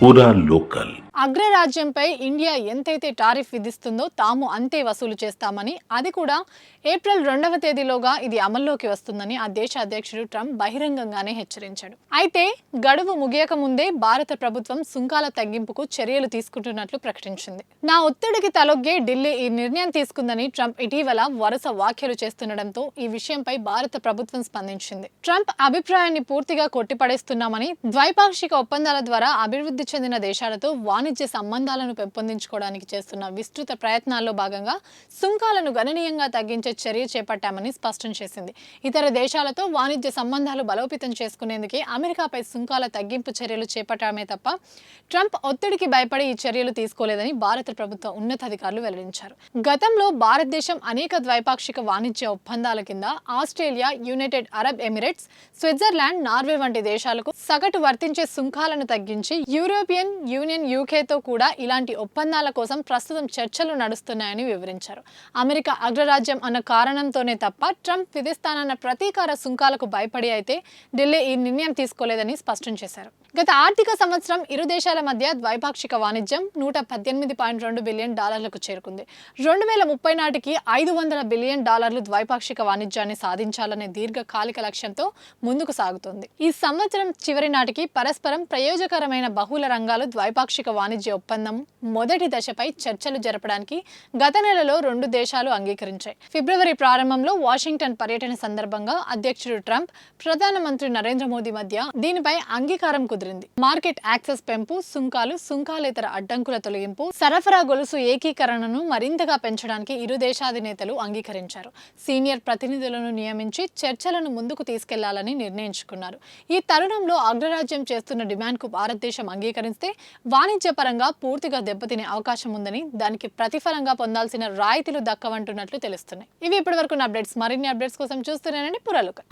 పూరా local. అగ్రరాజ్యంపై India ఎంతైతే tariff విధిస్తుందో తాము అంతే వసూలు చేస్తామని, అది కూడా ఏప్రిల్ 2వ తేదీలోగా ఇది అమల్లోకి వస్తుందని ఆ దేశ అధ్యక్షుడు ట్రంప్ బహిరంగంగానే హెచ్చరించాడు. అయితే గడువు ముగియక ముందే భారత ప్రభుత్వం సుంకాల తగ్గింపుకు చర్యలు తీసుకుంటున్నట్లు ప్రకటించింది. నా ఒత్తిడికి తలొగ్గే ఢిల్లీ ఈ నిర్ణయం తీసుకుందని ట్రంప్ ఇటీవల వరుస వ్యాఖ్యలు చేస్తుండటంతో ఈ విషయంపై భారత ప్రభుత్వం స్పందించింది. ట్రంప్ అభిప్రాయాన్ని పూర్తిగా కొట్టిపడేస్తున్నామని, ద్వైపాక్షిక ఒప్పందాల ద్వారా అభివృద్ధి చెందిన దేశాలతో వాణిజ్య సంబంధాలను పెంపొందించుకోవడానికి చేస్తున్న విస్తృత ప్రయత్నాల్లో భాగంగా సుంకాలను గణనీయంగా తగ్గించే చర్య చేపట్టామని స్పష్టం చేసింది. ఇతర దేశాలతో వాణిజ్య సంబంధాలు బలోపేతం చేసుకునేందుకే అమెరికాపై సుంకాల తగ్గింపు చర్యలు చేపట్టడమే తప్ప ట్రంప్ ఒత్తిడికి భయపడి ఈ చర్యలు తీసుకోలేదని భారత ప్రభుత్వ ఉన్నతాధికారులు వెల్లడించారు. గతంలో భారతదేశం అనేక ద్వైపాక్షిక వాణిజ్య ఒప్పందాల కింద Australia, United Arab Emirates, Switzerland, Norway వంటి దేశాలకు సగటు వర్తించే సుంకాలను తగ్గించి యూరోపియన్ యూనియన్, యూకేతో కూడా ఇలాంటి ఒప్పందాల కోసం ప్రస్తుతం చర్చలు నడుస్తున్నాయని వివరించారు. అమెరికా అగ్రరాజ్యం అన్న కారణంతోనే తప్ప ట్రంప్ విధిస్తానన్న ప్రతీకార సుంకాలకు భయపడి అయితే ఢిల్లీ ఈ నిర్ణయం తీసుకోలేదని స్పష్టం చేశారు. గత ఆర్థిక సంవత్సరం ఇరు దేశాల మధ్య ద్వైపాక్షిక వాణిజ్యం $118.2 బిలియన్ చేరుకుంది. 2030 నాటికి $500 బిలియన్ ద్వైపాక్షిక వాణిజ్యాన్ని సాధించాలనే దీర్ఘకాలిక లక్ష్యంతో ముందుకు సాగుతోంది. ఈ సంవత్సరం చివరి నాటికి పరస్పరం ప్రయోజకరమైన బహుళ రంగాలు ద్వైపాక్షిక వాణిజ్య ఒప్పందం మొదటి దశపై చర్చలు జరపడానికి గత నెలలో 2 దేశాలు అంగీకరించాయి. ఫిబ్రవరి ప్రారంభంలో వాషింగ్టన్ పర్యటన సందర్భంగా అధ్యక్షుడు ట్రంప్, ప్రధానమంత్రి నరేంద్ర మోదీ మధ్య దీనిపై అంగీకారం కుదిరింది. మార్కెట్ యాక్సెస్ పెంపు, సుంకాలు, సుంకాలేతర అడ్డంకుల తొలగింపు, సరఫరా గొలుసు ఏకీకరణను మరింతగా పెంచడానికి ఇరు దేశాధినేతలు అంగీకరించారు. సీనియర్ ప్రతినిధులను నియమించి చర్చలను ముందుకు తీసుకెళ్లాలని నిర్ణయించుకున్నారు. ఈ తరుణంలో అగ్రరాజ్యం చేస్తున్న డిమాండ్కు భారతదేశం అంగీకరిస్తే వాణిజ్యపరంగా పూర్తిగా దెబ్బతినే అవకాశం ఉందని, దానికి ప్రతిఫలంగా పొందాల్సిన రాయితీలు దక్కవంటున్నట్లు తెలుస్తున్నాయి. ఇవి ఇప్పటివరకు అప్డేట్స్. మరిన్ని అప్డేట్స్ కోసం చూస్తూనేనండి పూరా లోకల్.